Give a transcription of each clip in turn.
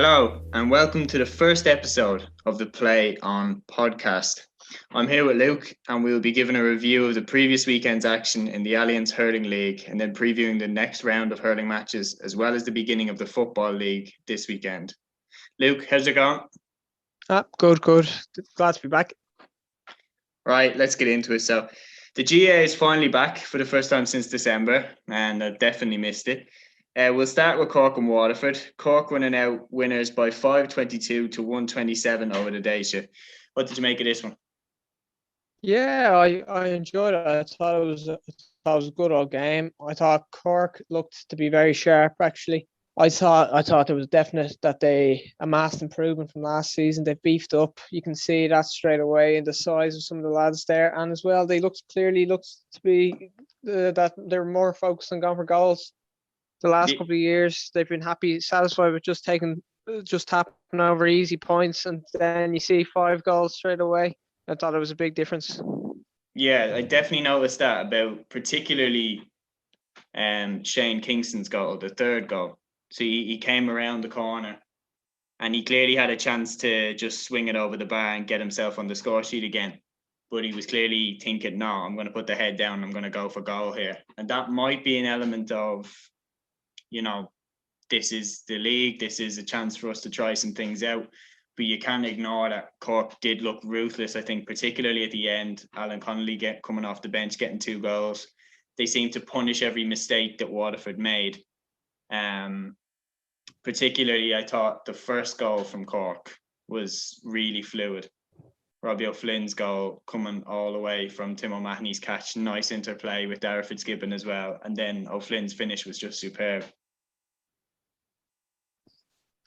Hello, and welcome to the first episode of the Play On podcast. I'm here with Luke, and we will be giving a review of the previous weekend's action in the Allianz Hurling League, and then previewing the next round of hurling matches, as well as the beginning of the Football League this weekend. Luke, how's it going? Good. Glad to be back. Right, let's get into it. So, the GAA is finally back for the first time since December, and I've definitely missed it. We'll start with Cork and Waterford. Cork running out winners by 5-22 to 127 over the day shift. What did you make of this one? Yeah, I enjoyed it. I thought it was a good old game. I thought Cork looked to be very sharp. Actually, I thought there was definite that they amassed improvement from last season. They beefed up. You can see that straight away in the size of some of the lads there, and as well they looked to be that they're more focused on going for goals. The last couple of years, they've been satisfied with just tapping over easy points, and then you see 5 goals straight away. I thought it was a big difference. Yeah, I definitely noticed that about particularly Shane Kingston's goal, the third goal. So he came around the corner and he clearly had a chance to just swing it over the bar and get himself on the score sheet again. But he was clearly thinking, no, I'm going to put the head down. I'm going to go for goal here. And that might be an element of, this is the league. This is a chance for us to try some things out. But you can't ignore that Cork did look ruthless, I think, particularly at the end. Alan Connolly coming off the bench, getting 2 goals. They seemed to punish every mistake that Waterford made. Particularly, I thought the first goal from Cork was really fluid. Robbie O'Flynn's goal coming all the way from Tim O'Mahony's catch. Nice interplay with Darragh Fitzgibbon as well. And then O'Flynn's finish was just superb.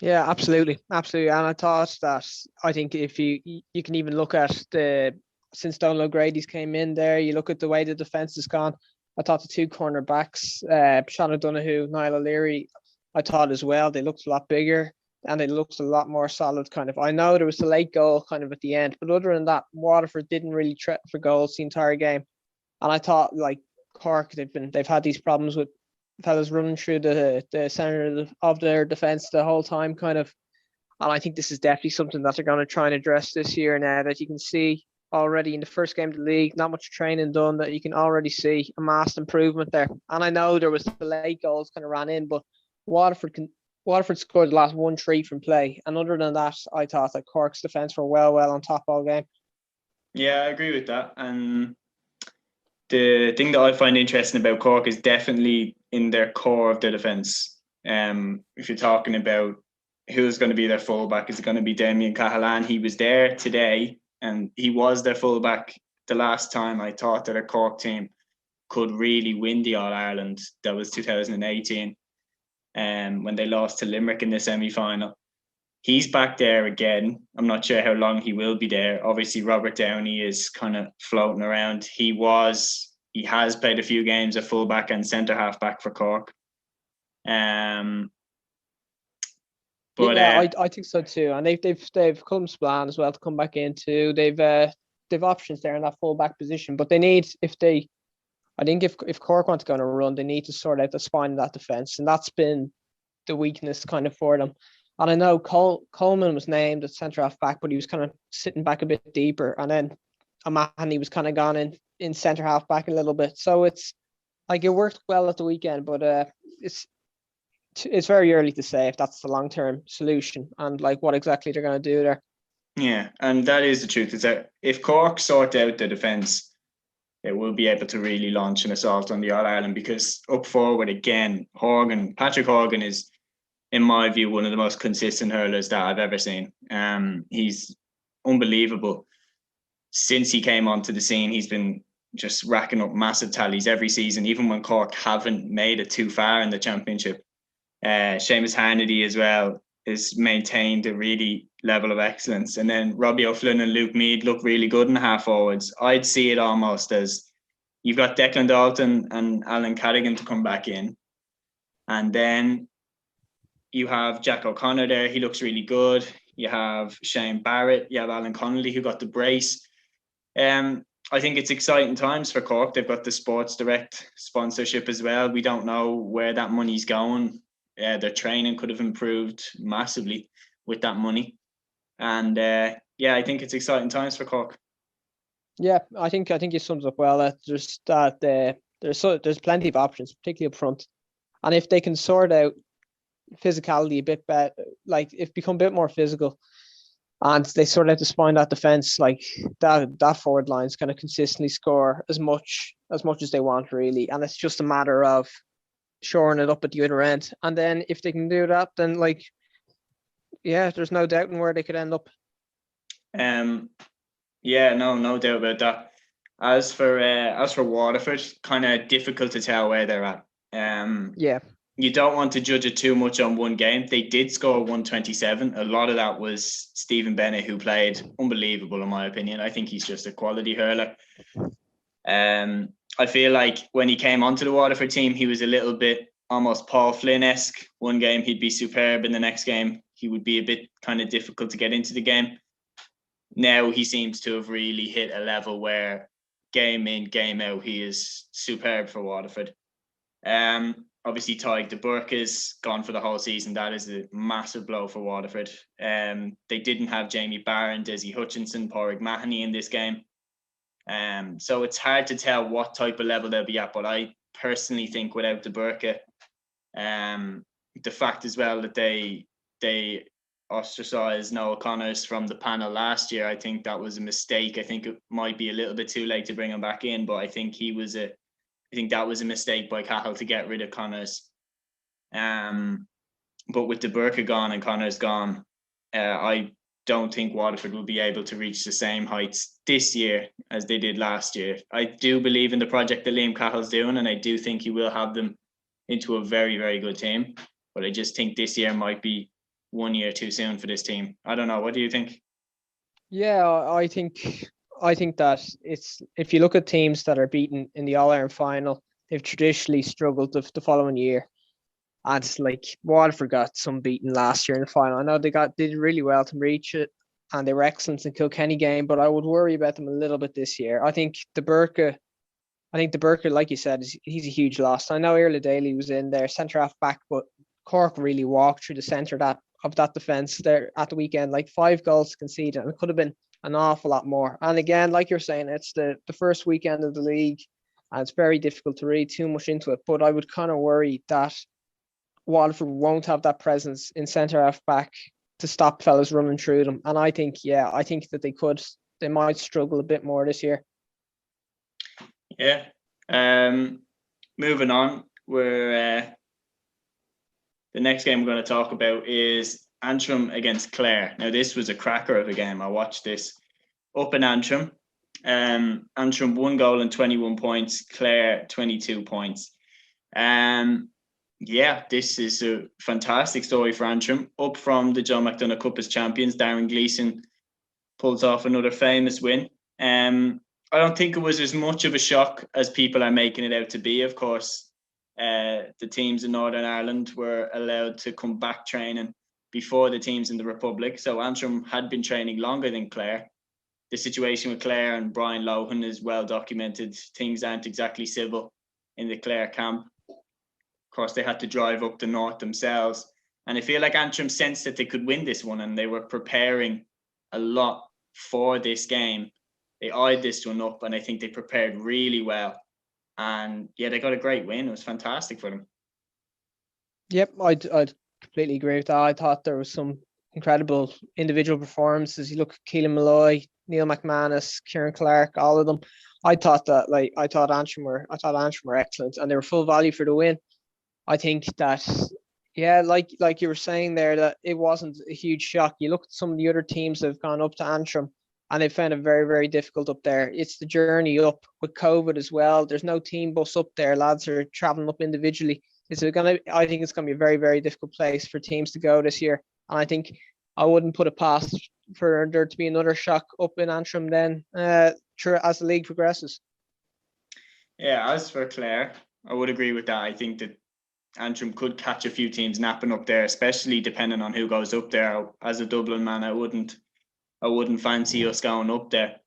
Yeah, absolutely. And I thought that, I think if you can even look at since Donald O'Grady's came in there, you look at the way the defence has gone. I thought the 2 cornerbacks, Sean O'Donoghue, Niall O'Leary, I thought as well, they looked a lot bigger and they looked a lot more solid kind of. I know there was a late goal kind of at the end, but other than that, Waterford didn't really threaten for goals the entire game. And I thought, like Cork, they've had these problems with fellas running through the center of their defence the whole time kind of. And I think this is definitely something that they're going to try and address this year now, that you can see already in the first game of the league, not much training done, that you can already see a massed improvement there. And I know there was the late goals kind of ran in, but Waterford scored the last 1-3 from play. And other than that, I thought that Cork's defence were well on top all game. Yeah, I agree with that. And the thing that I find interesting about Cork is definitely in their core of their defence. If you're talking about who's going to be their fullback, is it going to be Damien Cahalan? He was there today and he was their fullback the last time I thought that a Cork team could really win the All-Ireland. That was 2018 when they lost to Limerick in the semi-final. He's back there again. I'm not sure how long he will be there. Obviously, Robert Downey is kind of floating around. He has played a few games at fullback and centre half back for Cork. I think so too. And they've come Splan as well to come back into. They've options there in that fullback position, but they need, I think if Cork want to go on a run, they need to sort out the spine of that defence, and that's been the weakness kind of for them. And I know Coleman was named at centre half back, but he was kind of sitting back a bit deeper, and then O'Mahony was kind of gone in centre half back a little bit. So it's like it worked well at the weekend, but it's very early to say if that's the long-term solution and like what exactly they're going to do there. Yeah, and that is the truth, is that if Cork sort out the defence, they will be able to really launch an assault on the All-Ireland, because up forward again, Patrick Horgan is, in my view, one of the most consistent hurlers that I've ever seen. He's unbelievable. Since he came onto the scene, he's been just racking up massive tallies every season, even when Cork haven't made it too far in the championship. Seamus Hannity as well has maintained a really level of excellence. And then Robbie O'Flynn and Luke Meade look really good in half forwards. I'd see it almost as you've got Declan Dalton and Alan Cadigan to come back in. And then you have Jack O'Connor there. He looks really good. You have Shane Barrett. You have Alan Connolly, who got the brace. I think it's exciting times for Cork. They've got the Sports Direct sponsorship as well. We don't know where that money's going. their training could have improved massively with that money. And I think it's exciting times for Cork. Yeah, I think you summed up well. There's plenty of options, particularly up front, and if they can sort out physicality a bit better, like if become a bit more physical, and they sort out the spine that defense, like that forward line is going to consistently score as much as they want, really, and it's just a matter of shoring it up at the other end. And then if they can do that, then there's no doubting where they could end up. No doubt about that. As for Waterford, kind of difficult to tell where they're at. You don't want to judge it too much on one game. They did score 127. A lot of that was Stephen Bennett, who played unbelievable in my opinion. I think he's just a quality hurler. I feel like when he came onto the Waterford team, he was a little bit almost Paul Flynn-esque. One game he'd be superb, and the next game he would be a bit kind of difficult to get into the game. Now he seems to have really hit a level where game in, game out, he is superb for Waterford. Obviously, Tadhg de Burke is gone for the whole season. That is a massive blow for Waterford. They didn't have Jamie Barron, Desi Hutchinson, Pádraig Mahoney in this game. So it's hard to tell what type of level they'll be at. But I personally think without de Burke, the fact as well that they ostracized Noel Connors from the panel last year, I think that was a mistake. I think it might be a little bit too late to bring him back in, but I think that was a mistake by Cahill to get rid of Connors. But with de Burke gone and Connors gone, I don't think Waterford will be able to reach the same heights this year as they did last year. I do believe in the project that Liam Cahill's doing, and I do think he will have them into a very, very good team. But I just think this year might be 1 year too soon for this team. I don't know. What do you think? Yeah, I think that it's, if you look at teams that are beaten in the All-Ireland final, they've traditionally struggled the following year. And it's like Waterford got some beaten last year in the final. I know they did really well to reach it, and they were excellent in Kilkenny game, but I would worry about them a little bit this year. I think de Burke, like you said, he's a huge loss. I know Iarla Daly was in there, centre half back, but Cork really walked through the centre of that defence there at the weekend. Like 5 goals conceded, and it could have been an awful lot more. And again, like you're saying, it's the first weekend of the league, and it's very difficult to read too much into it. But I would kind of worry that Waterford won't have that presence in centre half back to stop fellas running through them. And I think that they might struggle a bit more this year. Yeah. Moving on, the next game we're going to talk about is Antrim against Clare. Now, this was a cracker of a game. I watched this up in Antrim. Antrim 1 goal and 21 points, Clare 22 points. This is a fantastic story for Antrim. Up from the John McDonagh Cup as champions, Darren Gleeson pulls off another famous win. I don't think it was as much of a shock as people are making it out to be. Of course, the teams in Northern Ireland were allowed to come back training before the teams in the Republic. So Antrim had been training longer than Clare. The situation with Clare and Brian Lohan is well documented. Things aren't exactly civil in the Clare camp. Of course, they had to drive up the north themselves. And I feel like Antrim sensed that they could win this one, and they were preparing a lot for this game. They eyed this one up, and I think they prepared really well. And they got a great win. It was fantastic for them. Yep, I'd completely agree with that. I thought there was some incredible individual performances. You look at Keelan Malloy, Neil McManus, Kieran Clark, all of them. I thought Antrim were excellent, and they were full value for the win. I think that, like you were saying there, that it wasn't a huge shock. You look at some of the other teams that have gone up to Antrim, and they found it very, very difficult up there. It's the journey up with COVID as well. There's no team bus up there. Lads are traveling up individually. I think it's going to be a very, very difficult place for teams to go this year. And I think I wouldn't put it past for there to be another shock up in Antrim then as the league progresses. Yeah, as for Clare, I would agree with that. I think that Antrim could catch a few teams napping up there, especially depending on who goes up there. As a Dublin man, I wouldn't fancy us going up there.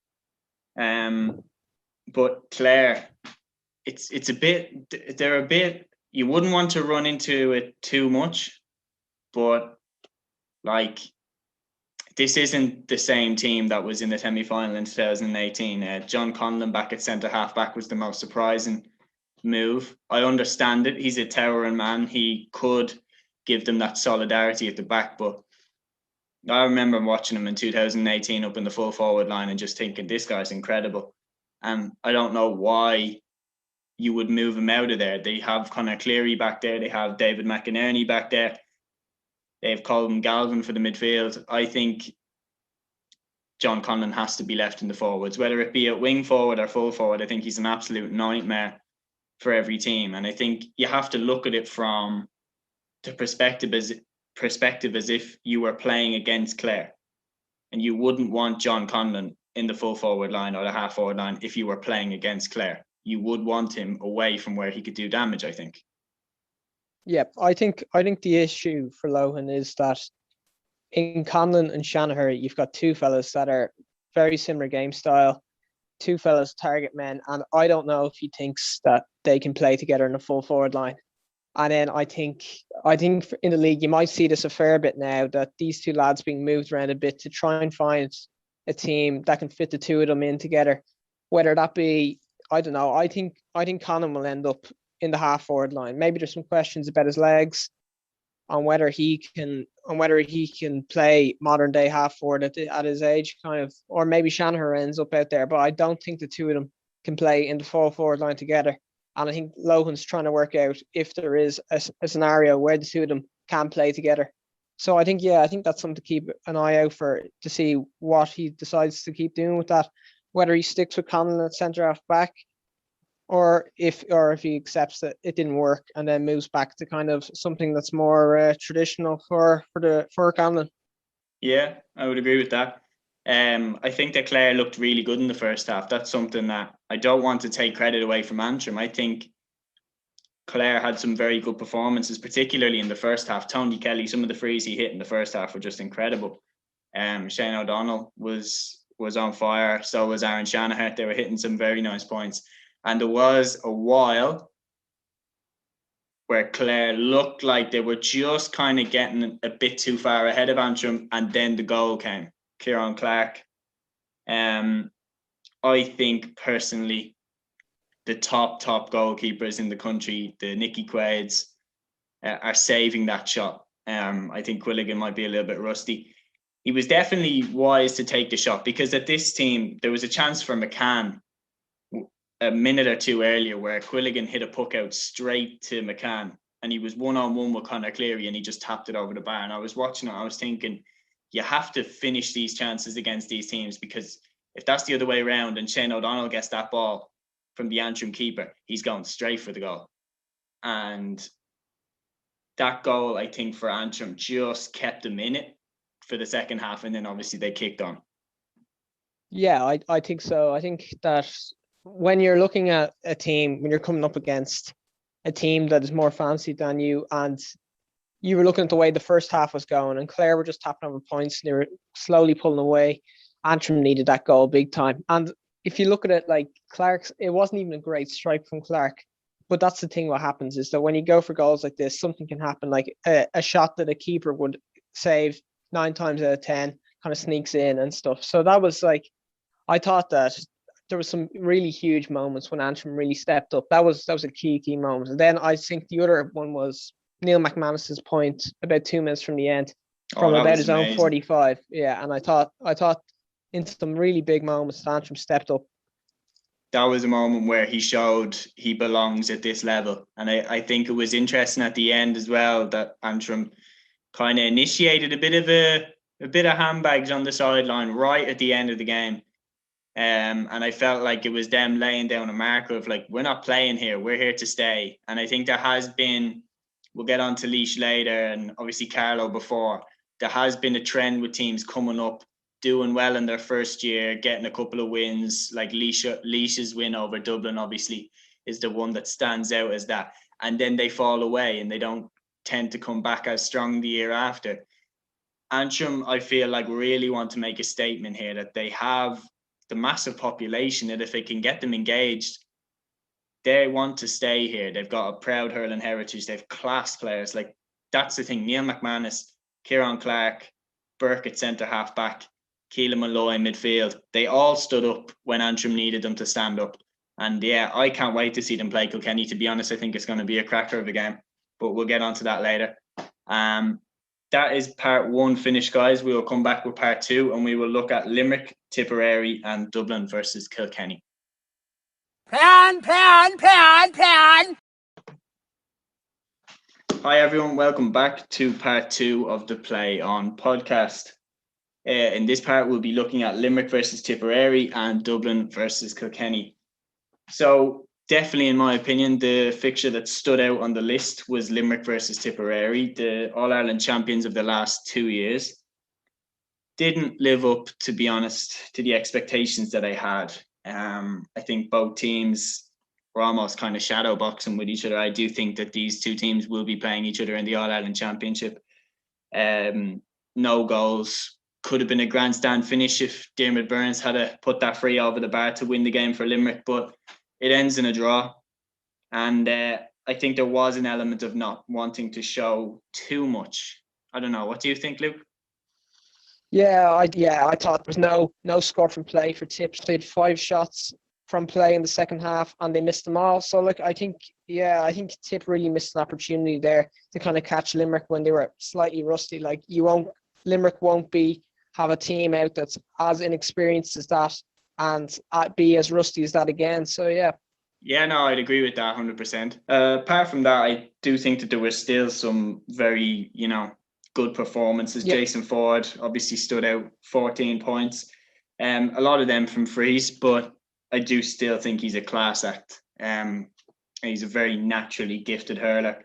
But Clare, they're a bit you wouldn't want to run into it too much, but like, this isn't the same team that was in the semi-final in 2018. John Conlon back at centre half back was the most surprising move. I understand it. He's a towering man. He could give them that solidarity at the back, but I remember watching him in 2018 up in the full forward line and just thinking, this guy's incredible. And I don't know why you would move him out of there. They have Conor Cleary back there. They have David McInerney back there. They've called him Galvin for the midfield. I think John Conlon has to be left in the forwards, whether it be at wing forward or full forward. I think he's an absolute nightmare for every team. And I think you have to look at it from the perspective as if you were playing against Clare. And you wouldn't want John Conlon in the full forward line or the half forward line if you were playing against Clare. You would want him away from where he could do damage, I think. Yeah, I think the issue for Lohan is that in Conlon and Shanahan, you've got two fellas that are very similar game style, two fellas target men, and I don't know if he thinks that they can play together in a full forward line. And then I think in the league you might see this a fair bit now, that these two lads being moved around a bit to try and find a team that can fit the two of them in together. Whether that be, I don't know. I think Conlon will end up in the half forward line. Maybe there's some questions about his legs, on whether he can play modern day half forward at his age, kind of, or maybe Shanahan ends up out there. But I don't think the two of them can play in the full forward line together. And I think Lohan's trying to work out if there is a scenario where the two of them can play together. So I think that's something to keep an eye out for, to see what he decides to keep doing with that. Whether he sticks with Conlon at centre half back, or if he accepts that it didn't work and then moves back to kind of something that's more traditional for Conlon. Yeah, I would agree with that. I think that Clare looked really good in the first half. That's something that I don't want to take credit away from Antrim. I think Clare had some very good performances, particularly in the first half. Tony Kelly, some of the frees he hit in the first half were just incredible. Shane O'Donnell was on fire. So was Aaron Shanahan. They were hitting some very nice points. And there was a while where Clare looked like they were just kind of getting a bit too far ahead of Antrim, and then the goal came. Kieran Clark. I think personally, the top goalkeepers in the country, the Nicky Quaids, are saving that shot. I think Quilligan might be a little bit rusty. He was definitely wise to take the shot, because at this team, there was a chance for McCann a minute or two earlier where Quilligan hit a puck out straight to McCann, and he was one-on-one with Conor Cleary and he just tapped it over the bar. And I was watching it, I was thinking, you have to finish these chances against these teams, because if that's the other way around and Shane O'Donnell gets that ball from the Antrim keeper, he's going straight for the goal. And that goal, I think, for Antrim just kept them in it for the second half, and then obviously they kicked on. Yeah, I think so. I think that when you're looking at a team, when you're coming up against a team that is more fancy than you, and you were looking at the way the first half was going, and Clare were just tapping over points and they were slowly pulling away, Antrim needed that goal big time. And if you look at it, like Clark's, it wasn't even a great strike from Clark. But that's the thing, what happens is that when you go for goals like this, something can happen, like a shot that a keeper would save 9 times out of 10 kind of sneaks in and stuff. So that was like, I thought that there was some really huge moments when Antrim really stepped up. That was a key moment. And then I think the other one was Neil McManus's point about 2 minutes from the end, from about his own 45. Yeah, and I thought in some really big moments, Antrim stepped up. That was a moment where he showed he belongs at this level. And I think it was interesting at the end as well that Antrim kind of initiated a bit of handbags on the sideline right at the end of the game. And I felt like it was them laying down a marker of like, we're not playing here, we're here to stay. And I think there has been, we'll get on to Laois later and obviously Carlow before, there has been a trend with teams coming up, doing well in their first year, getting a couple of wins, like Laois's win over Dublin obviously is the one that stands out as that. And then they fall away and they don't tend to come back as strong the year after. Antrim, I feel like, really want to make a statement here that they have the massive population, that if they can get them engaged, they want to stay here. They've got a proud hurling heritage. They've class players. Like, that's the thing. Neil McManus, Kieran Clark, Burke at centre half back, Keelan Malloy midfield. They all stood up when Antrim needed them to stand up. And yeah, I can't wait to see them play Kilkenny. To be honest, I think it's going to be a cracker of a game, but we'll get onto that later. That is part one finished, guys. We will come back with part two, and we will look at Limerick, Tipperary, and Dublin versus Kilkenny. Pan. Hi everyone, welcome back to part two of the Play On podcast. In this part, we'll be looking at Limerick versus Tipperary and Dublin versus Kilkenny. So definitely, in my opinion, the fixture that stood out on the list was Limerick versus Tipperary, the All-Ireland champions of the last 2 years. Didn't live up, to be honest, to the expectations that I had. I think both teams were almost kind of shadow boxing with each other. I do think that these two teams will be playing each other in the All-Ireland Championship. No goals. Could have been a grandstand finish if Diarmaid Byrnes had put that free over the bar to win the game for Limerick, but it ends in a draw. And I think there was an element of not wanting to show too much. I don't know. What do you think, Luke? I thought there was no score from play for Tips. They had 5 shots from play in the second half and they missed them all. So I think Tip really missed an opportunity there to kind of catch Limerick when they were slightly rusty. Limerick won't have a team out that's as inexperienced as that and be as rusty as that again. So yeah. Yeah, no, I'd agree with that 100%. Apart from that, I do think that there were still some very, good performances. Yep. Jason Ford obviously stood out, 14 points. A lot of them from frees, but I do still think he's a class act. He's a very naturally gifted hurler.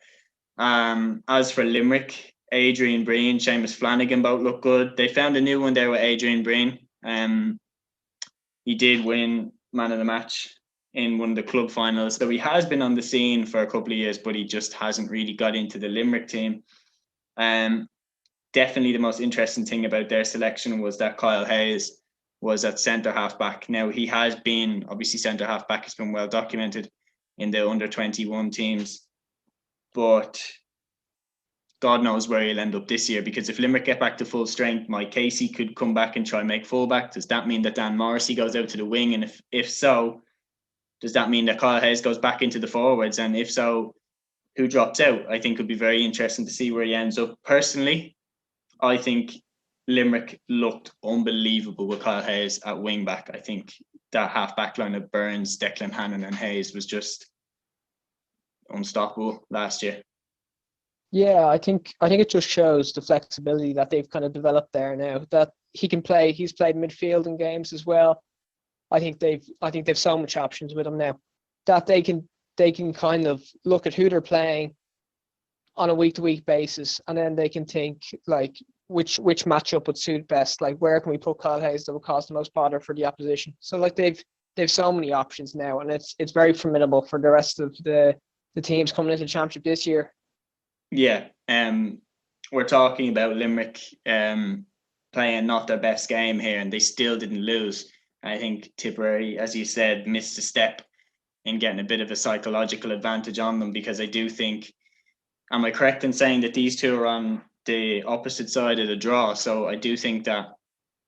As for Limerick, Adrian Breen, Seamus Flanagan both look good. They found a new one there with Adrian Breen. He did win man of the match in one of the club finals. So he has been on the scene for a couple of years, but he just hasn't really got into the Limerick team. Definitely the most interesting thing about their selection was that Kyle Hayes was at centre half back. Now, he has been, obviously centre half back has been well documented in the under 21 teams, but God knows where he'll end up this year, because if Limerick get back to full strength, Mike Casey could come back and try and make fullback. Does that mean that Dan Morrissey goes out to the wing? And if so, does that mean that Kyle Hayes goes back into the forwards? And if so, who drops out? I think it would be very interesting to see where he ends up. Personally, I think Limerick looked unbelievable with Kyle Hayes at wing back. I think that half back line of Burns, Declan Hannon and Hayes was just unstoppable last year. Yeah, I think it just shows the flexibility that they've kind of developed there now, that he can play. He's played midfield in games as well. I think they've so much options with him now that they can kind of look at who they're playing on a week-to-week basis, and then they can think which matchup would suit best. Where can we put Kyle Hayes that will cause the most bother for the opposition? So they've so many options now, and it's very formidable for the rest of the teams coming into the championship this year. Yeah, we're talking about Limerick playing not their best game here, and they still didn't lose. I think Tipperary, as you said, missed a step in getting a bit of a psychological advantage on them, because I do think, am I correct in saying that these two are on the opposite side of the draw? So I do think that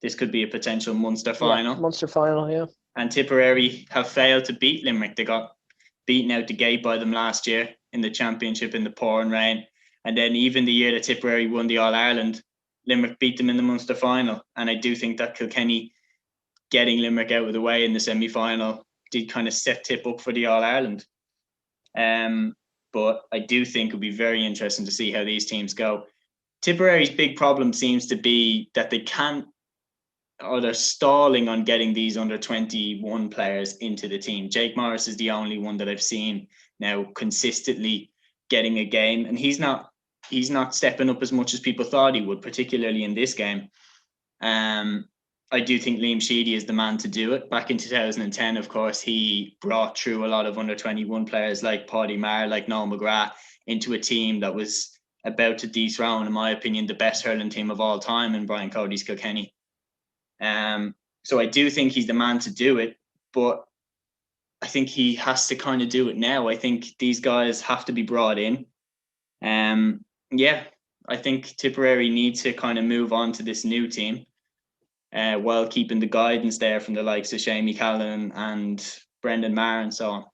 this could be a potential Munster final. Yeah, Munster final, yeah. And Tipperary have failed to beat Limerick. They got beaten out the gate by them last year in the championship in the pouring rain. And then even the year that Tipperary won the All-Ireland, Limerick beat them in the Munster final. And I do think that Kilkenny getting Limerick out of the way in the semi-final did kind of set Tip up for the All-Ireland. But I do think it'll be very interesting to see how these teams go. Tipperary's big problem seems to be that they can't, or they're stalling on getting these under 21 players into the team. Jake Morris is the only one that I've seen now consistently getting a game, and he's not stepping up as much as people thought he would, particularly in this game. I do think Liam Sheedy is the man to do it. Back in 2010, of course, he brought through a lot of under 21 players like Paddy Maher, like Noel McGrath, into a team that was about to dethrone, in my opinion, the best hurling team of all time in Brian Cody's Kilkenny. So I do think he's the man to do it, but I think he has to kind of do it now. I think these guys have to be brought in. I think Tipperary need to kind of move on to this new team while keeping the guidance there from the likes of Seamus Callan and Brendan Maher and so on.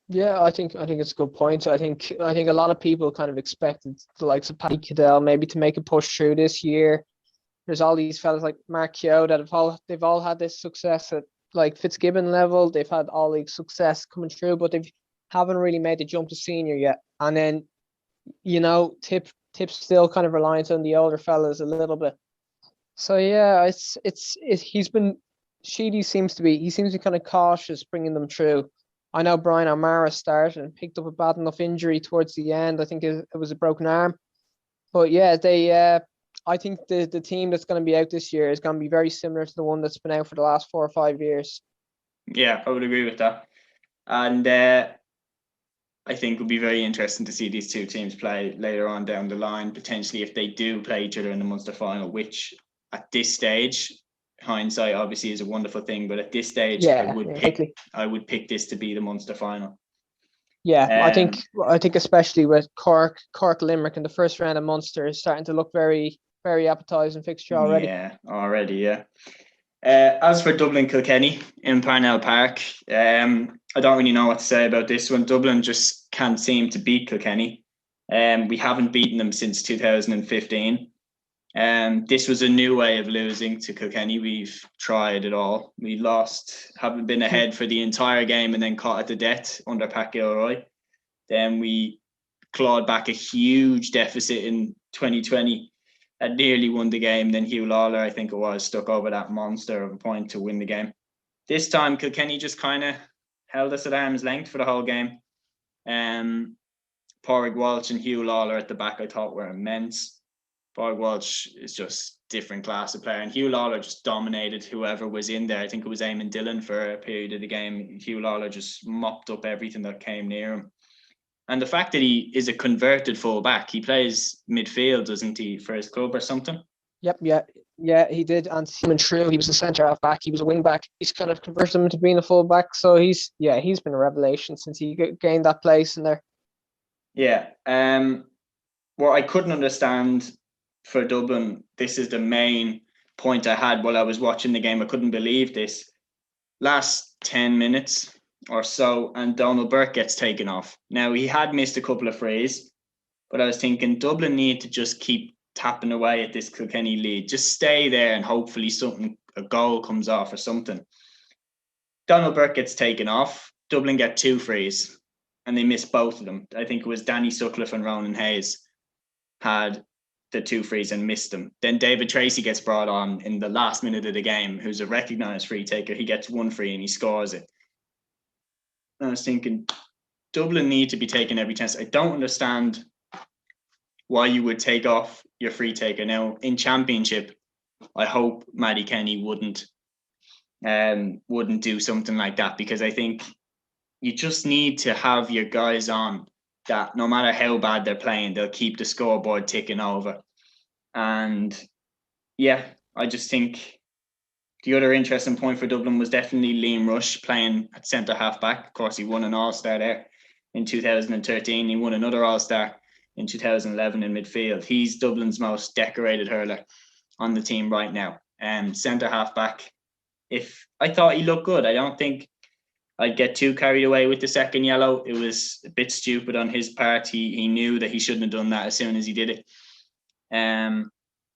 Yeah, I think it's a good point. I think a lot of people kind of expected the likes of Paddy Cadell maybe to make a push through this year. There's all these fellas like Mark Keogh that they've all had this success at like Fitzgibbon level. They've had all the success coming through, but they haven't really made the jump to senior yet. And then, Tip's still kind of reliant on the older fellas a little bit. So yeah, Sheedy seems to be kind of cautious bringing them through. I know Brian O'Mara started and picked up a bad enough injury towards the end. I think it was a broken arm. But yeah, I think the team that's going to be out this year is going to be very similar to the one that's been out for the last 4 or 5 years. Yeah, I would agree with that. And I think it would be very interesting to see these two teams play later on down the line, potentially if they do play each other in the Munster final, which at this stage, hindsight obviously is a wonderful thing, but at this stage, I would pick this to be the Munster final. Yeah, I think especially with Cork Limerick in the first round of Munster is starting to look very, very appetising fixture already. Yeah, already, yeah. As for Dublin Kilkenny in Parnell Park, I don't really know what to say about this one. Dublin just can't seem to beat Kilkenny. We haven't beaten them since 2015. This was a new way of losing to Kilkenny. We've tried it all. We lost, haven't been ahead for the entire game and then caught at the death under Pat Gilroy. Then we clawed back a huge deficit in 2020 and nearly won the game. Then Hugh Lawler, I think it was, stuck over that monster of a point to win the game. This time, Kilkenny just kind of held us at arm's length for the whole game. Pádraig Walsh and Hugh Lawler at the back, I thought, were immense. Pádraig Walsh is just different class of player, and Hugh Lawler just dominated whoever was in there. I think it was Eamon Dillon for a period of the game. Hugh Lawler just mopped up everything that came near him. And the fact that he is a converted full-back, he plays midfield, doesn't he, for his club or something? Yep, yeah, he did. And Simon True, he was a centre half back, he was a wing back. He's kind of converted him into being a full-back. So he's been a revelation since he gained that place in there. Yeah. What I couldn't understand for Dublin, this is the main point I had while I was watching the game. I couldn't believe this. Last 10 minutes or so, and Donald Burke gets taken off. Now, he had missed a couple of frays, but I was thinking Dublin need to just keep tapping away at this Kilkenny lead. Just stay there and hopefully a goal comes off or something. Donald Burke gets taken off. Dublin get 2 frays, and they miss both of them. I think it was Danny Sutcliffe and Ronan Hayes had the 2 frees and missed them. Then David Tracy gets brought on in the last minute of the game, who's a recognised free taker. He gets 1 free and he scores it. And I was thinking, Dublin need to be taking every chance. I don't understand why you would take off your free taker. Now, in Championship, I hope Maddie Kenny wouldn't do something like that, because I think you just need to have your guys on that no matter how bad they're playing, they'll keep the scoreboard ticking over. And yeah, I just think the other interesting point for Dublin was definitely Liam Rush playing at centre half back. Of course, he won an All-Star there in 2013. He won another All-Star in 2011 in midfield. He's Dublin's most decorated hurler on the team right now. Centre half back. If I thought he looked good, I don't think I'd get too carried away with the second yellow. It was a bit stupid on his part. He knew that he shouldn't have done that as soon as he did it.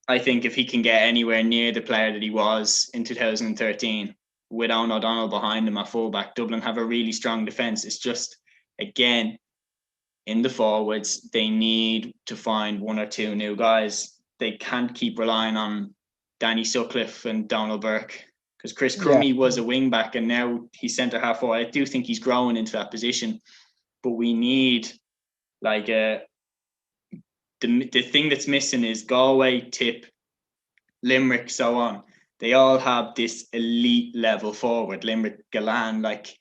I think if he can get anywhere near the player that he was in 2013, with Owen O'Donnell behind him at fullback, Dublin have a really strong defence. It's just, again, in the forwards, they need to find 1 or 2 new guys. They can't keep relying on Danny Sutcliffe and Donald Burke, because Chris Crummy was a wing back and now he's centre half forward. I do think he's growing into that position, but we need like the thing that's missing is Galway, Tip, Limerick, so on. They all have this elite level forward. Limerick, Galan, like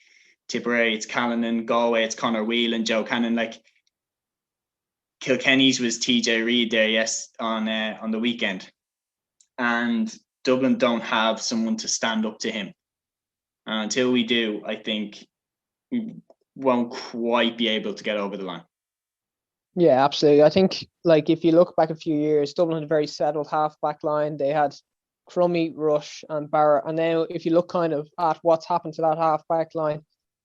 Tipperary, it's Callanan, Galway, it's Conor Whelan, Joe Cannon. Like Kilkenny's was TJ Reid there, on the weekend, and Dublin don't have someone to stand up to him. And until we do, I think we won't quite be able to get over the line. Yeah, absolutely. I think, like, if you look back a few years, Dublin had a very settled half-back line. They had Crummy, Rush and Barrett. And now if you look kind of at what's happened to that half-back line,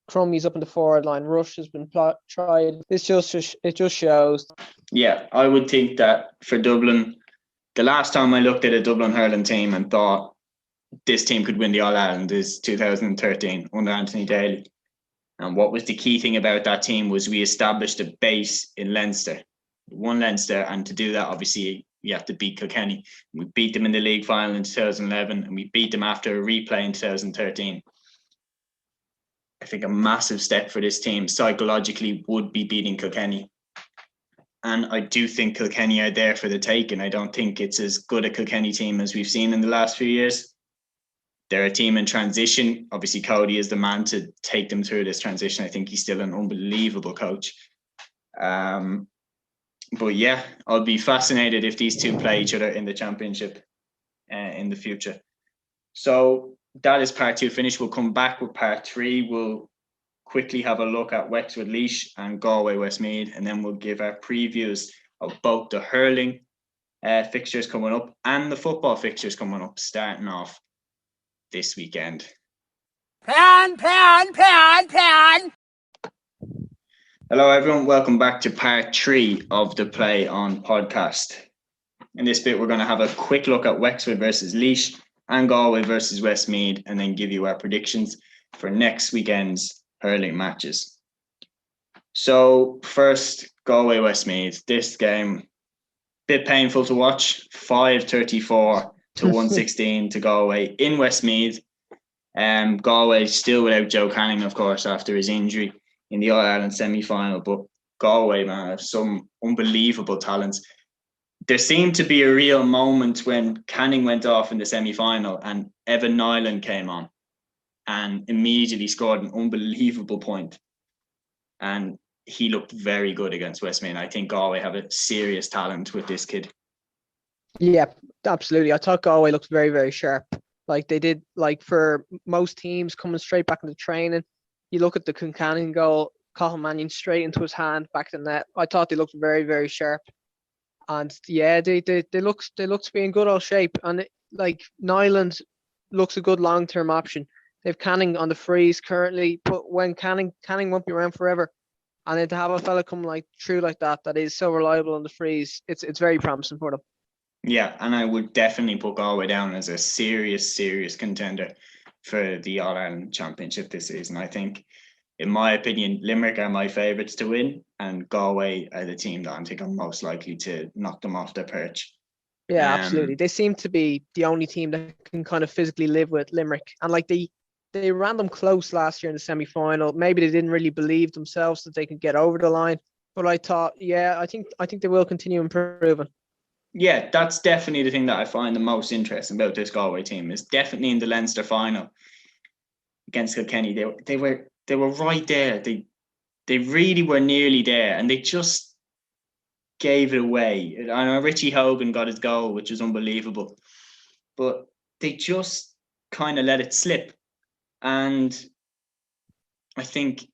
Crummy's up in the forward line. Rush has been tried. It just shows. Yeah, I would think that for Dublin, the last time I looked at a Dublin hurling team and thought this team could win the All-Ireland is 2013 under Anthony Daly. And what was the key thing about that team was we established a base in Leinster. Won Leinster, and to do that, obviously, you have to beat Kilkenny. We beat them in the league final in 2011, and we beat them after a replay in 2013. I think a massive step for this team psychologically would be beating Kilkenny. And I do think Kilkenny are there for the taking. I don't think it's as good a Kilkenny team as we've seen in the last few years. They're a team in transition. Obviously, Cody is the man to take them through this transition. I think he's still an unbelievable coach. But yeah, I'll be fascinated if these two play each other in the championship in the future. So that is part 2 finished. We'll come back with part 3. We'll quickly have a look at Wexford Laois and Galway Westmeath, and then we'll give our previews of both the hurling fixtures coming up and the football fixtures coming up, starting off this weekend. Pan. Hello everyone, welcome back to part 3 of the Play On podcast. In this bit, we're going to have a quick look at Wexford versus Laois and Galway versus Westmeath, and then give you our predictions for next weekend's hurling matches. So first, Galway Westmeath. This game, bit painful to watch. 5-34 to 116 to Galway in Westmeath. Galway still without Joe Canning, of course, after his injury in the All-Ireland semi-final. But Galway, man, have some unbelievable talents. There seemed to be a real moment when Canning went off in the semi-final and Evan Nyland came on and immediately scored an unbelievable point. And he looked very good against Westmeath. I think Galway have a serious talent with this kid. Yeah, absolutely. I thought Galway looked very, very sharp. Like they did, like for most teams coming straight back into training. You look at the Canning goal, Cathal Mannion straight into his hand, back to the net. I thought they looked very, very sharp. And yeah, they looked to be in good old shape. And like Nyland looks a good long-term option. They have Canning on the freeze currently, but when Canning won't be around forever. And then to have a fella come through like that is so reliable on the freeze, it's very promising for them. Yeah, and I would definitely put Galway down as a serious contender for the All-Ireland Championship this season. I think, in my opinion, Limerick are my favourites to win, and Galway are the team that I think are most likely to knock them off their perch. Yeah, absolutely. They seem to be the only team that can kind of physically live with Limerick. And like they ran them close last year in the semi-final. Maybe they didn't really believe themselves that they could get over the line. But I thought, yeah, I think they will continue improving. Yeah, that's definitely the thing that I find the most interesting about this Galway team is definitely in the Leinster final against Kilkenny. They were right there. They really were nearly there, and they just gave it away. I know Richie Hogan got his goal, which was unbelievable, but they just kind of let it slip. And I think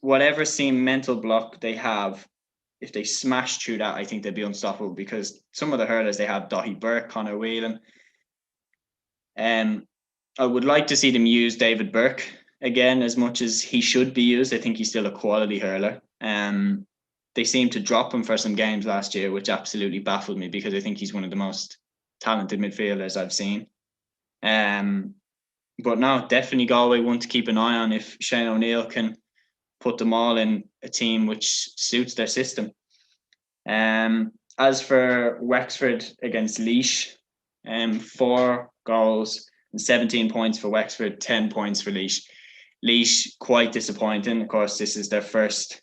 whatever seemed mental block they have, if they smash through that, I think they'd be unstoppable, because some of the hurlers they have, Daithí Burke, Conor Whelan. I would like to see them use David Burke again as much as he should be used. I think he's still a quality hurler. They seemed to drop him for some games last year, which absolutely baffled me, because I think he's one of the most talented midfielders I've seen. But no, definitely Galway one to keep an eye on if Shane O'Neill can put them all in a team which suits their system. As for Wexford against Laois, 4 goals and 17 points for Wexford, 10 points for Laois. Laois quite disappointing. Of course, this is their first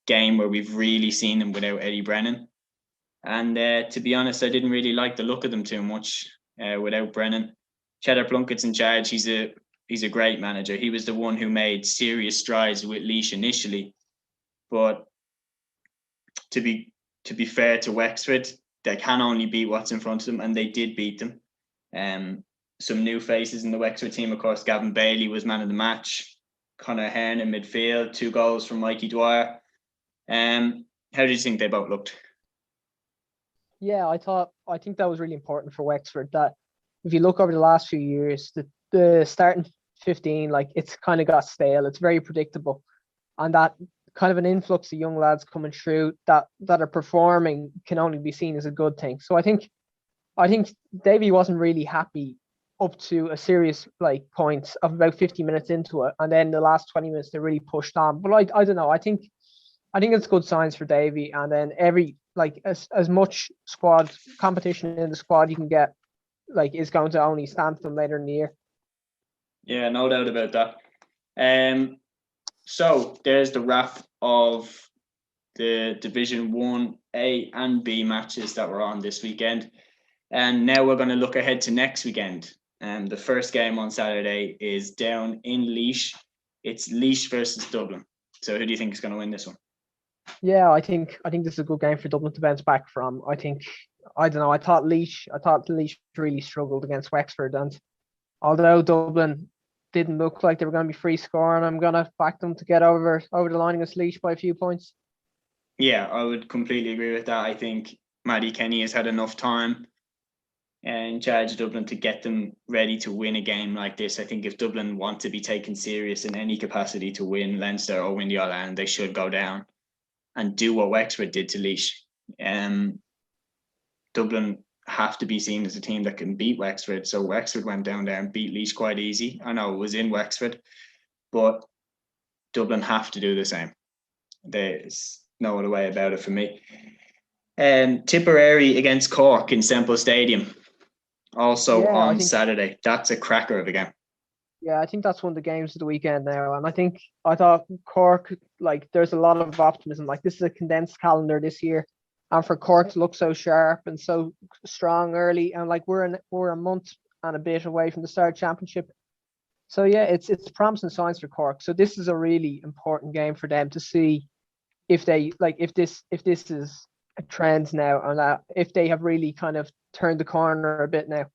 game where we've really seen them without Eddie Brennan. And to be honest, I didn't really like the look of them too much without Brennan. Cheddar Plunkett's in charge. He's a great manager. He was the one who made serious strides with Laois initially. But to be fair to Wexford, they can only beat what's in front of them, and they did beat them. Some new faces in the Wexford team, of course. Gavin Bailey was man of the match. Conor Hearn in midfield, 2 goals from Mikey Dwyer. How do you think they both looked? Yeah, I think that was really important for Wexford. That if you look over the last few years, the starting 15, like it's kind of got stale. It's very predictable, and that kind of an influx of young lads coming through that are performing can only be seen as a good thing. So I think Davy wasn't really happy up to a serious like point of about 50 minutes into it, and then the last 20 minutes they really pushed on. But I don't know. I think it's good signs for Davy, and then as much squad competition in the squad you can get, like, is going to only stand for them later in the year. Yeah, no doubt about that. So there's the wrap of the Division 1A and B matches that were on this weekend. And now we're going to look ahead to next weekend. The first game on Saturday is down in Laois. It's Laois versus Dublin. So who do you think is going to win this one? Yeah, I think this is a good game for Dublin to bounce back from. I don't know. I thought Laois really struggled against Wexford, and although Dublin didn't look like they were going to be free scoring, I'm going to back them to get over the line against Laois by a few points. Yeah, I would completely agree with that. I think Matty Kenny has had enough time in charge of Dublin to get them ready to win a game like this. I think if Dublin want to be taken serious in any capacity to win Leinster or win the All-Ireland, they should go down and do what Wexford did to Laois. Dublin have to be seen as a team that can beat Wexford. So Wexford went down there and beat Laois quite easy. I know it was in Wexford, but Dublin have to do the same. There's no other way about it for me. Tipperary against Cork in Semple Stadium, also on Saturday. That's a cracker of a game. Yeah, I think that's one of the games of the weekend now. And I thought Cork, like, there's a lot of optimism. Like, this is a condensed calendar this year. And for Cork to look so sharp and so strong early, and like we're a month and a bit away from the start championship. So yeah, it's promising signs for Cork. So this is a really important game for them to see if they if this is a trend now, and that if they have really kind of turned the corner a bit now.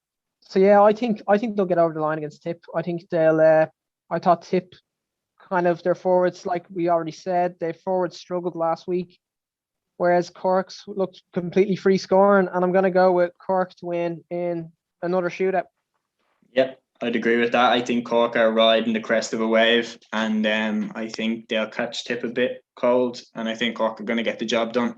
So yeah, I think they'll get over the line against Tip. I think they'll. I thought Tip, kind of their forwards, like we already said, their forwards struggled last week, whereas Cork's looked completely free scoring, and I'm going to go with Cork to win in another shootout. Yep, I'd agree with that. I think Cork are riding the crest of a wave, and I think they'll catch Tip a bit cold, and I think Cork are going to get the job done.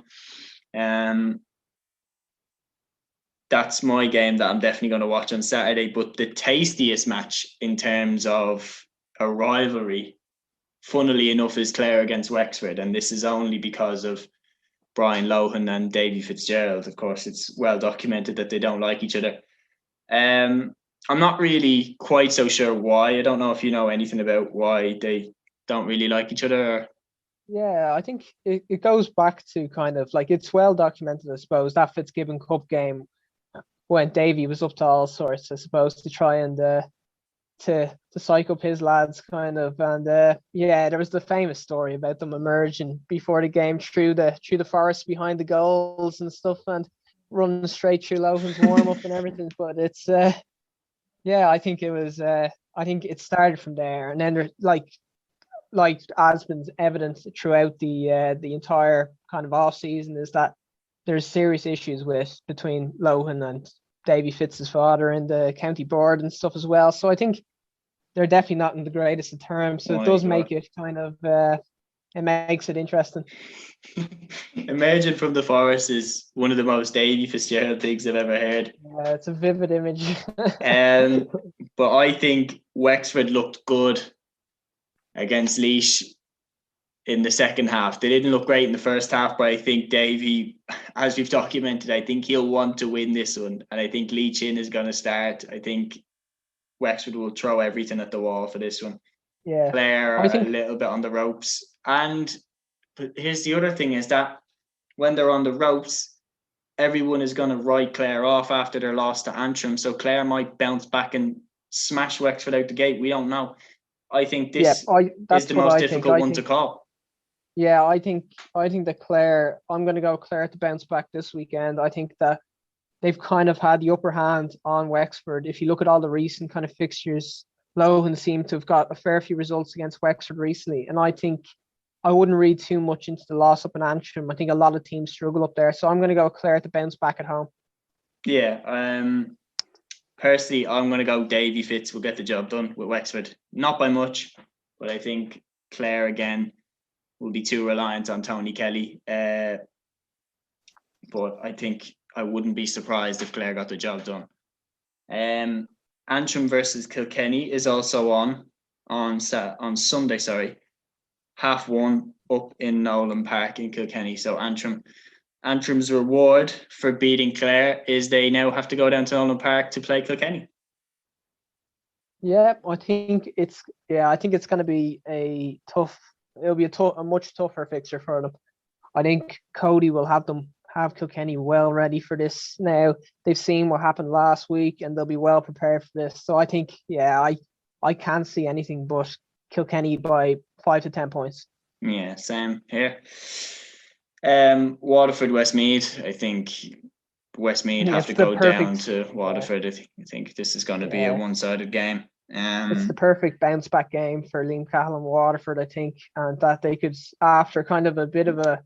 That's my game that I'm definitely going to watch on Saturday. But the tastiest match in terms of a rivalry, funnily enough, is Clare against Wexford, and this is only because of Brian Lohan and Davy Fitzgerald. Of course, it's well documented that they don't like each other. I'm not really quite so sure why. I don't know if you know anything about why they don't really like each other. Yeah, I think it goes back to kind of like, it's well documented, I suppose, that Fitzgibbon Cup game when Davy was up to all sorts, I suppose, to try and to psych up his lads, kind of. And yeah, there was the famous story about them emerging before the game through the forest behind the goals and stuff, and running straight through Lohan's warm up and everything. But it's yeah, I think it was I think it started from there, and then there, like has been evident throughout the entire kind of off season, is that there's serious issues between Lohan and Davy Fitz's father in the county board and stuff as well. So I think they're definitely not in the greatest of terms. So it does make it kind of it makes it interesting. Emerging from the forest is one of the most Davy Fitzgerald things I've ever heard. Yeah, it's a vivid image. But I think Wexford looked good against Laois in the second half. They didn't look great in the first half, but I think Davy, as we've documented, I think he'll want to win this one. And I think Lee Chin is going to start. I think Wexford will throw everything at the wall for this one. Yeah, Clare a little bit on the ropes. But here's the other thing, is that when they're on the ropes, everyone is going to write Clare off after their loss to Antrim. So Clare might bounce back and smash Wexford out the gate. We don't know. I think this is the most difficult one to call. Yeah, I think that Clare, I'm going to go Clare to bounce back this weekend. I think that they've kind of had the upper hand on Wexford. If you look at all the recent kind of fixtures Lohan seemed to have got a fair few results against Wexford recently, and I think I wouldn't read too much into the loss up in Antrim. I think a lot of teams struggle up there, so I'm going to go Clare to bounce back at home. Yeah, personally, I'm going to go Davy Fitz will get the job done with Wexford. Not by much, but I think Clare again will be too reliant on Tony Kelly. But I think I wouldn't be surprised if Clare got the job done. Antrim versus Kilkenny is also on Sunday. 1:30 up in Nolan Park in Kilkenny. So Antrim's reward for beating Clare is they now have to go down to Nolan Park to play Kilkenny. Yeah, I think it's going to be it'll be a much tougher fixture for them. I think Cody will have Kilkenny well ready for this now. They've seen what happened last week and they'll be well prepared for this. So I think, I can't see anything but Kilkenny by 5 to 10 points. Yeah, same here. Waterford, Westmeath. I think Westmeath have to go down to Waterford. I think this is going to be a one-sided game. It's the perfect bounce back game for Liam Cahill and Waterford, I think, and that they could, after kind of a bit of a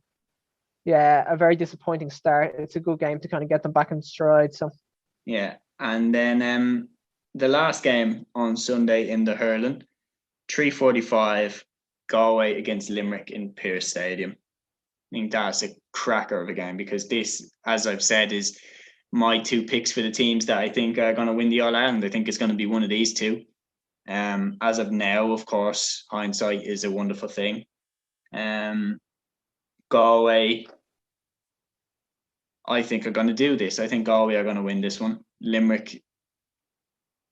very disappointing start, it's a good game to kind of get them back in stride. So yeah, and then the last game on Sunday in the hurling, 3:45, Galway against Limerick in Pearse Stadium. I think that's a cracker of a game because this, as I've said, is my two picks for the teams that I think are going to win the All-Ireland. I think it's going to be one of these two. As of now, of course, hindsight is a wonderful thing. Galway, I think, are going to do this. I think Galway are going to win this one. Limerick,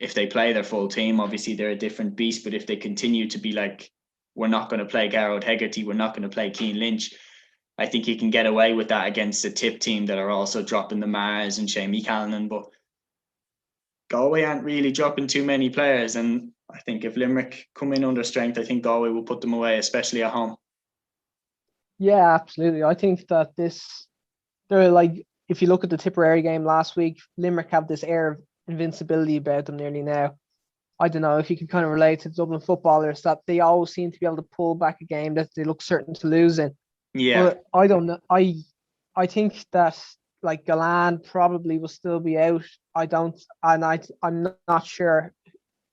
if they play their full team, obviously they're a different beast, but if they continue to be like, we're not going to play Garrod Hegarty, we're not going to play Cian Lynch, I think you can get away with that against a Tip team that are also dropping the Mars and Shamie Callanan, but Galway aren't really dropping too many players, and I think if Limerick come in under strength, I think Galway will put them away, especially at home. Yeah, absolutely. I think that they're like, if you look at the Tipperary game last week, Limerick have this air of invincibility about them nearly now. I don't know if you can kind of relate to Dublin footballers that they always seem to be able to pull back a game that they look certain to lose in. Yeah. But I don't know. I think that like Galan probably will still be out. I'm not sure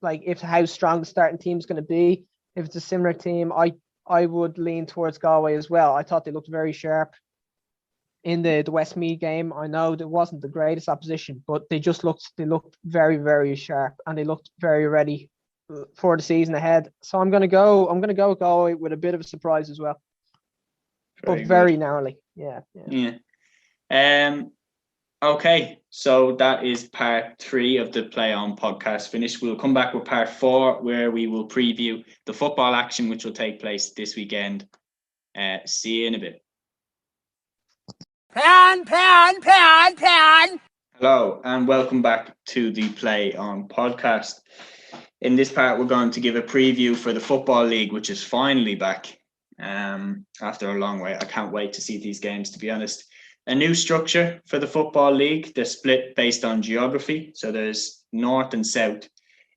like how strong the starting team is going to be. If it's a similar team, I would lean towards Galway as well. I thought they looked very sharp in the Westmeath game. I know that wasn't the greatest opposition, but they looked very, very sharp and they looked very ready for the season ahead. So I'm gonna go with Galway with a bit of a surprise as well. Very narrowly. Yeah. Okay, so that is part 3 of the Play On podcast finished. We'll come back with part 4 where we will preview the football action which will take place this weekend. See you in a bit. Pan. Hello and welcome back to the Play On podcast. In this part, we're going to give a preview for the Football League, which is finally back after a long wait. I can't wait to see these games, to be honest. A new structure for the Football League. They're split based on geography. So there's North and South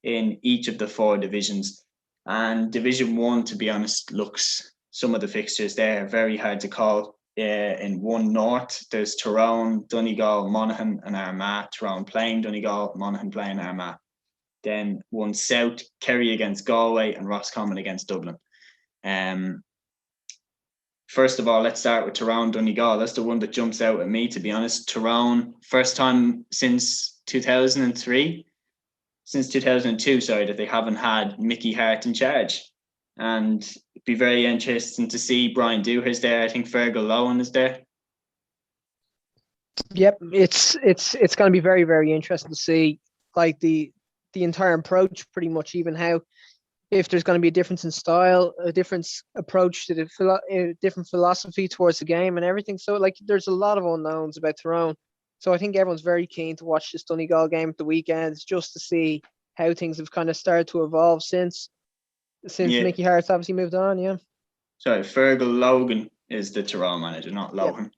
in each of the 4 divisions. And Division 1, to be honest, looks, some of the fixtures there are very hard to call. In 1 North, there's Tyrone, Donegal, Monaghan and Armagh. Tyrone playing Donegal, Monaghan playing Armagh. Then 1 South, Kerry against Galway and Roscommon against Dublin. First of all, let's start with Tyrone Donegal. That's the one that jumps out at me, to be honest. Tyrone, first time since 2002, that they haven't had Mickey Hart in charge. And it'd be very interesting to see Brian Dooher's there. I think Fergal Lohan is there. Yep, it's going to be very, very interesting to see like the entire approach, pretty much, even how, if there's going to be a difference in style, a different approach to a different philosophy towards the game and everything. So like there's a lot of unknowns about Tyrone. So I think everyone's very keen to watch this Donegal game at the weekends just to see how things have kind of started to evolve since Mickey Hart's obviously moved on. Yeah. Sorry, Fergal Logan is the Tyrone manager, not Lohan.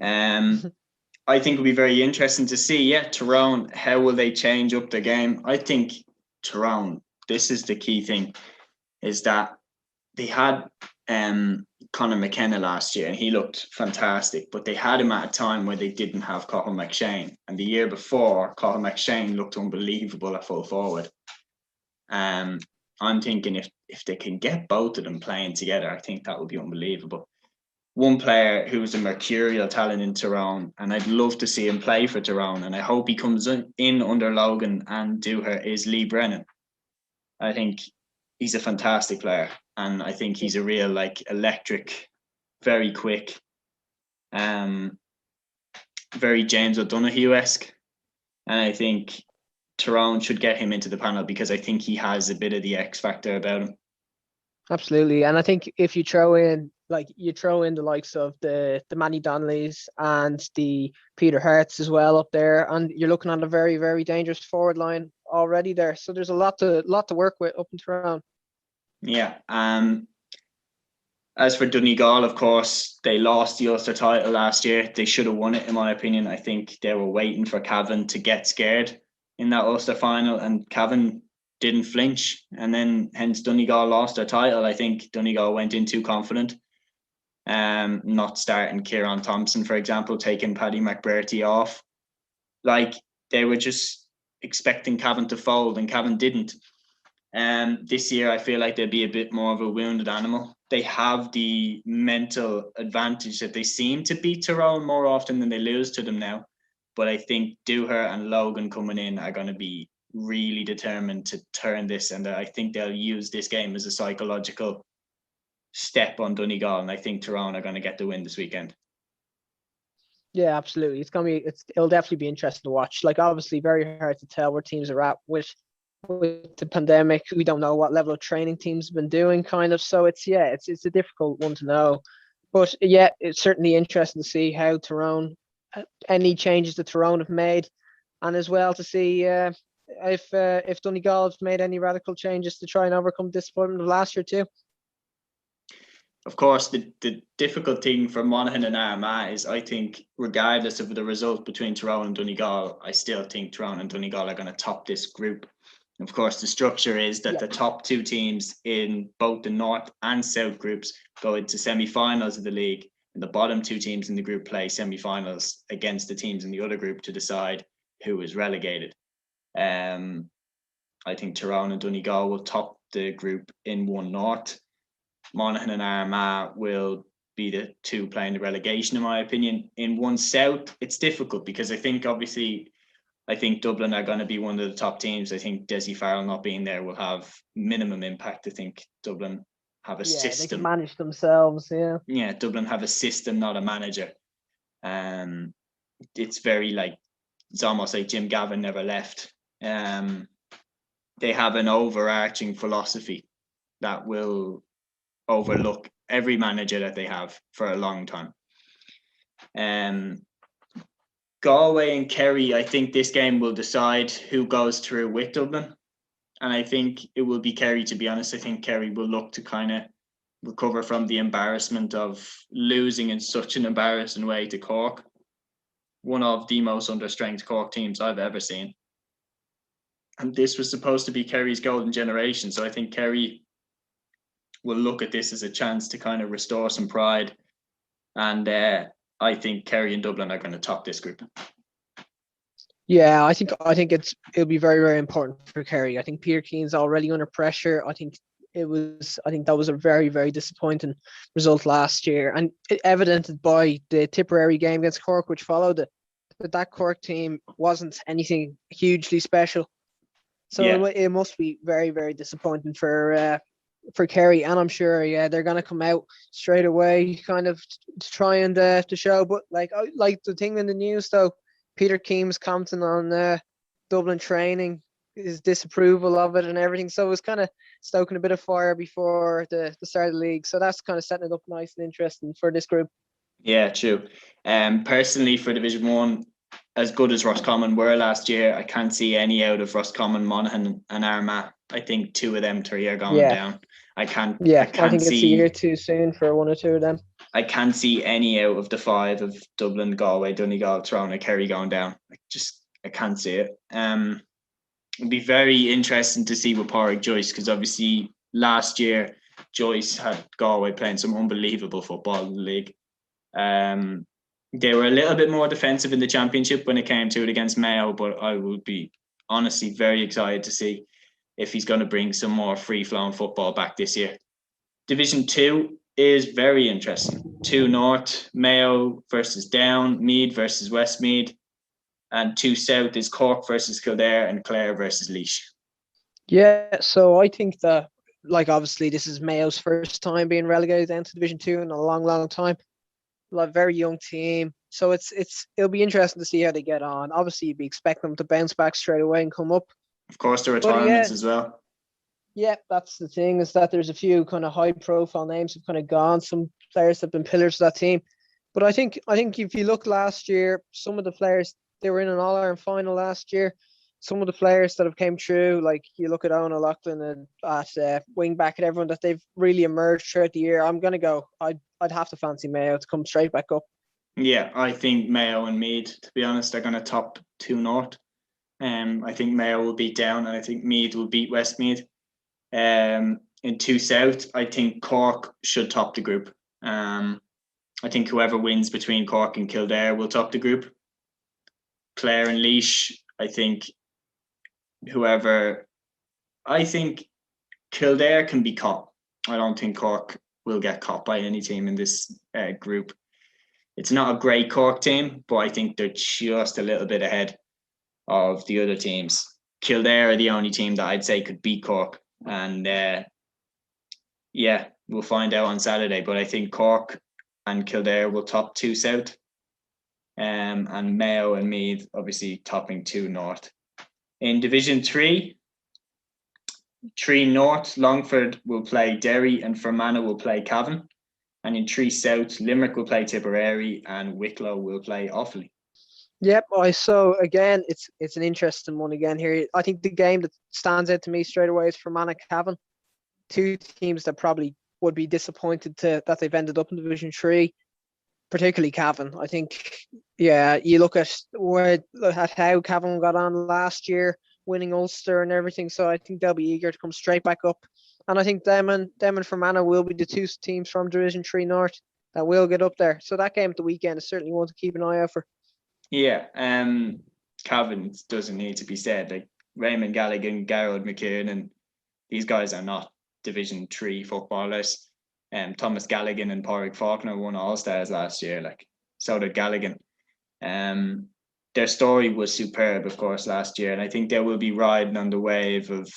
Yep. I think it'll be very interesting to see, Tyrone, how will they change up the game? I think Tyrone this is the key thing, is that they had Conor McKenna last year and he looked fantastic, but they had him at a time where they didn't have Cathal McShane. And the year before, Cathal McShane looked unbelievable at full forward. I'm thinking if they can get both of them playing together, I think that would be unbelievable. One player who was a mercurial talent in Tyrone, and I'd love to see him play for Tyrone, and I hope he comes in under Logan and Dooher, is Lee Brennan. I think he's a fantastic player, and I think he's a real electric, very quick, very James O'Donoghue-esque, and I think Tyrone should get him into the panel because I think he has a bit of the X factor about him. Absolutely, and I think if you throw in the likes of the Manny Donnellys and the Peter Harts as well up there, and you're looking at a very, very dangerous forward line already there. So there's a lot to work with up in Tyrone. Yeah. As for Donegal, of course, they lost the Ulster title last year. They should have won it, in my opinion. I think they were waiting for Cavan to get scared in that Ulster final, and Cavan didn't flinch, and then hence Donegal lost their title. I think Donegal went in too confident, not starting Kieran Thompson, for example, taking Paddy McBurty off. They were just expecting Cavan to fold, and Cavan didn't. This year, I feel like they'll be a bit more of a wounded animal. They have the mental advantage that they seem to beat Tyrone more often than they lose to them now. But I think Dooher and Logan coming in are going to be really determined to turn this, and I think they'll use this game as a psychological step on Donegal, and I think Tyrone are going to get the win this weekend. Yeah, absolutely. It'll definitely be interesting to watch. Obviously, very hard to tell where teams are at with the pandemic. We don't know what level of training teams have been doing, kind of. So it's a difficult one to know. But yeah, it's certainly interesting to see how Tyrone, any changes that Tyrone have made, and as well to see if Donegal have made any radical changes to try and overcome the disappointment of last year too. Of course, the difficult thing for Monaghan and Armagh is, I think, regardless of the result between Tyrone and Donegal, I still think Tyrone and Donegal are going to top this group. Of course, the structure is that the top two teams in both the North and South groups go into semi-finals of the league, and the bottom two teams in the group play semi-finals against the teams in the other group to decide who is relegated. I think Tyrone and Donegal will top the group in one North. Monaghan and Armagh will be the two playing the relegation, in my opinion. In one South, it's difficult because I think Dublin are going to be one of the top teams. I think Desi Farrell not being there will have minimum impact. I think Dublin have a system. They can manage themselves, yeah. Yeah, Dublin have a system, not a manager. It's very it's almost like Jim Gavin never left. They have an overarching philosophy that will overlook every manager that they have for a long time. Galway and Kerry, I think this game will decide who goes through with Dublin. And I think it will be Kerry, to be honest. I think Kerry will look to kind of recover from the embarrassment of losing in such an embarrassing way to Cork. One of the most understrength Cork teams I've ever seen. And this was supposed to be Kerry's golden generation. So I think Kerry will look at this as a chance to kind of restore some pride. And I think Kerry and Dublin are going to top this group. Yeah, I think it'll be very, very important for Kerry. I think Peter Keane's already under pressure. I think that was a very, very disappointing result last year, and evidenced by the Tipperary game against Cork, which followed it. That Cork team wasn't anything hugely special. So it must be very, very disappointing for Kerry, and I'm sure they're going to come out straight away, kind of to try and to show. But the thing in the news though, Peter Keane's commenting on Dublin training, his disapproval of it and everything. So it was kind of stoking a bit of fire before the start of the league. So that's kind of setting it up nice and interesting for this group. Yeah, true. Personally, for Division 1, as good as Roscommon were last year, I can't see any out of Roscommon, Monaghan and Armagh. I think 2 of them 3 are going down. I think it's a year too soon for 1 or 2 of them. I can't see any out of the 5 of Dublin, Galway, Donegal, Tyrone and Kerry going down. I can't see it. it'll be very interesting to see with Pádraig Joyce, because obviously last year Joyce had Galway playing some unbelievable football in the league. They were a little bit more defensive in the championship when it came to it against Mayo, but I would be honestly very excited to see if he's going to bring some more free-flowing football back this year. Division 2 is very interesting. 2 North, Mayo versus Down, Meath versus Westmeath, and 2 South is Cork versus Kildare and Clare versus Laois. Yeah, so I think that, like, obviously this is Mayo's first time being relegated down to Division 2 in a long, long time. Like, very young team. So it'll be interesting to see how they get on. Obviously, you'd be expecting them to bounce back straight away and come up. Of course, the retirements as well. Yeah, that's the thing, is that there's a few kind of high-profile names have kind of gone. Some players have been pillars of that team. But I think if you look last year, some of the players, they were in an All-Ireland final last year. Some of the players that have came through, like you look at Owen O'Loughlin and at wing back and everyone, that they've really emerged throughout the year. I'm gonna go. I'd have to fancy Mayo to come straight back up. Yeah, I think Mayo and Meath, to be honest, are going to top 2 North. I think Mayo will beat Down, and I think Meath will beat Westmeath. In 2 South, I think Cork should top the group. I think whoever wins between Cork and Kildare will top the group. Clare and Laois, I think Kildare can be caught. I don't think Cork will get caught by any team in this group. It's not a great Cork team, but I think they're just a little bit ahead of the other teams. Kildare are the only team that I'd say could beat Cork. And we'll find out on Saturday. But I think Cork and Kildare will top 2 South. And Mayo and Meath obviously topping 2 North. In Division 3, 3 North, Longford will play Derry and Fermanagh will play Cavan. And in 3 South, Limerick will play Tipperary and Wicklow will play Offaly. Yep, so again, it's an interesting one again here. I think the game that stands out to me straight away is Fermanagh Cavan. 2 teams that probably would be disappointed that they've ended up in Division 3, particularly Cavan. I think, you look at how Cavan got on last year, winning Ulster and everything. So I think they'll be eager to come straight back up. And I think them and Fermanagh will be the 2 teams from Division 3 North that will get up there. So that game at the weekend is certainly one to keep an eye out for. Yeah, Cavan doesn't need to be said. Like Raymond Galligan, Garrod McKeown, and these guys are not Division 3 footballers. Thomas Galligan and Pádraig Faulkner won All-Stars last year. Like, so did Galligan. Their story was superb, of course, last year, and I think they will be riding on the wave of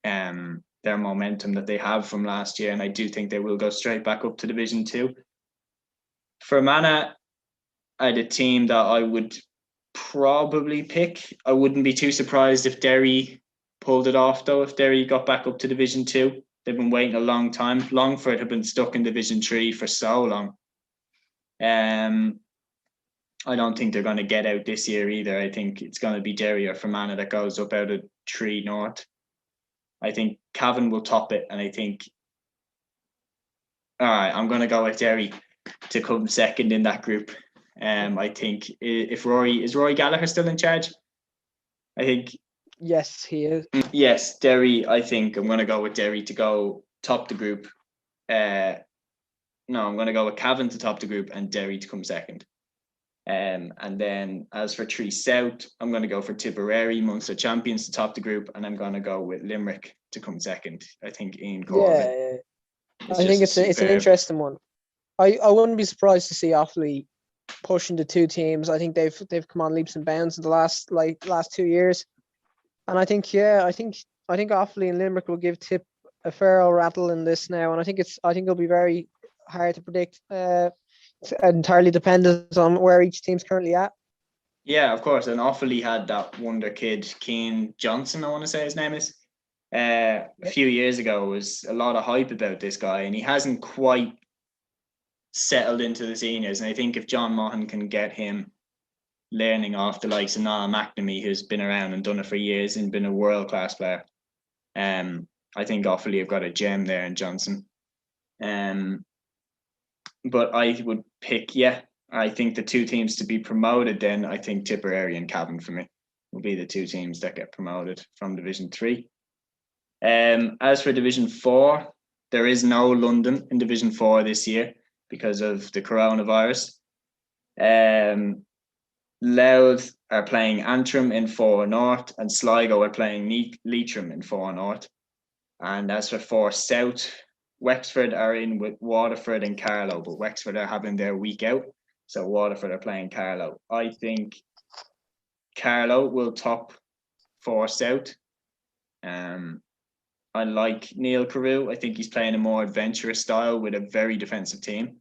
their momentum that they have from last year, and I do think they will go straight back up to Division 2. Fermanagh are the team that I would probably pick. I wouldn't be too surprised if Derry pulled it off, though, if Derry got back up to Division 2. They've been waiting a long time. Longford have been stuck in Division 3 for so long. I don't think they're going to get out this year either. I think it's going to be Derry or Fermanagh that goes up out of 3 North. I think Cavan will top it, and I think, all right, I'm going to go with Derry to come second in that group. I think if Rory Gallagher still in charge? I think. Yes, he is. Yes, Derry. I think I'm going to go with Derry to go top the group. I'm going to go with Cavan to top the group and Derry to come second. And then as for 3 South, I'm going to go for Tipperary, Munster champions, to top the group, and I'm going to go with Limerick to come second. I think Ian Corbett. Yeah. I think it's an interesting one. I wouldn't be surprised to see Offaly pushing the 2 teams. I think they've come on leaps and bounds in the last 2 years, and I think Offaly and Limerick will give Tip a fair old rattle in this now, and I think it'll be very hard to predict. It's entirely dependent on where each team's currently at. Yeah, of course. And Offaly had that wonder kid, Keane Johnson, I want to say his name is. A few years ago, was a lot of hype about this guy, and he hasn't quite settled into the seniors. And I think if John Maughan can get him learning off the likes of Niall McNamee, who's been around and done it for years and been a world-class player, I think Offaly have got a gem there in Johnson. But I would pick, I think the 2 teams to be promoted then, I think Tipperary and Cavan for me. will be the two teams that get promoted from Division 3. As for Division 4, there is no London in Division 4 this year because of the coronavirus. Louth are playing Antrim in 4 North, and Sligo are playing Leitrim in 4 North. And as for 4 South, Wexford are in with Waterford and Carlow, but Wexford are having their week out, so Waterford are playing Carlow. I think Carlow will top 4 South. I like Neil Carew. I think he's playing a more adventurous style with a very defensive team.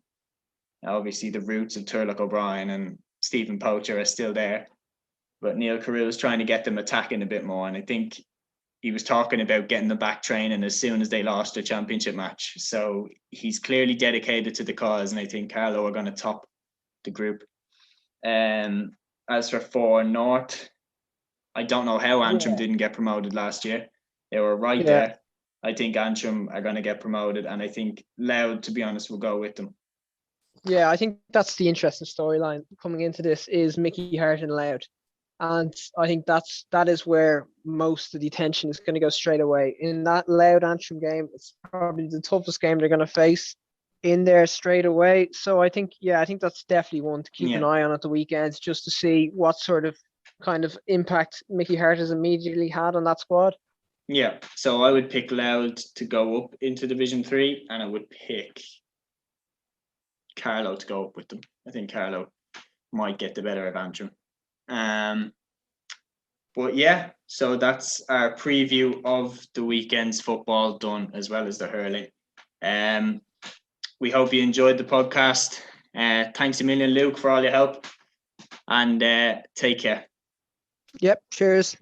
Obviously, the roots of Turlock O'Brien and Stephen Poacher are still there, but Neil Carew is trying to get them attacking a bit more. And I think he was talking about getting them back training as soon as they lost their championship match. So he's clearly dedicated to the cause, and I think Carlow are going to top the group. As for 4 North, I don't know how Antrim didn't get promoted last year. They were right there. I think Antrim are going to get promoted, and I think Louth, to be honest, will go with them. Yeah, I think that's the interesting storyline coming into this is Mickey Hart and Louth. And I think that is where most of the attention is going to go straight away. In that Louth Antrim game, it's probably the toughest game they're going to face in there straight away. So I think that's definitely one to keep an eye on at the weekends, just to see what sort of kind of impact Mickey Hart has immediately had on that squad. Yeah, so I would pick Louth to go up into Division 3, and I would pick Carlow to go up with them. I think Carlow might get the better of Antrim. But yeah, so that's our preview of the weekend's football done, as well as the hurling. We hope you enjoyed the podcast. Thanks a million, Luke, for all your help, and take care. Yep, cheers.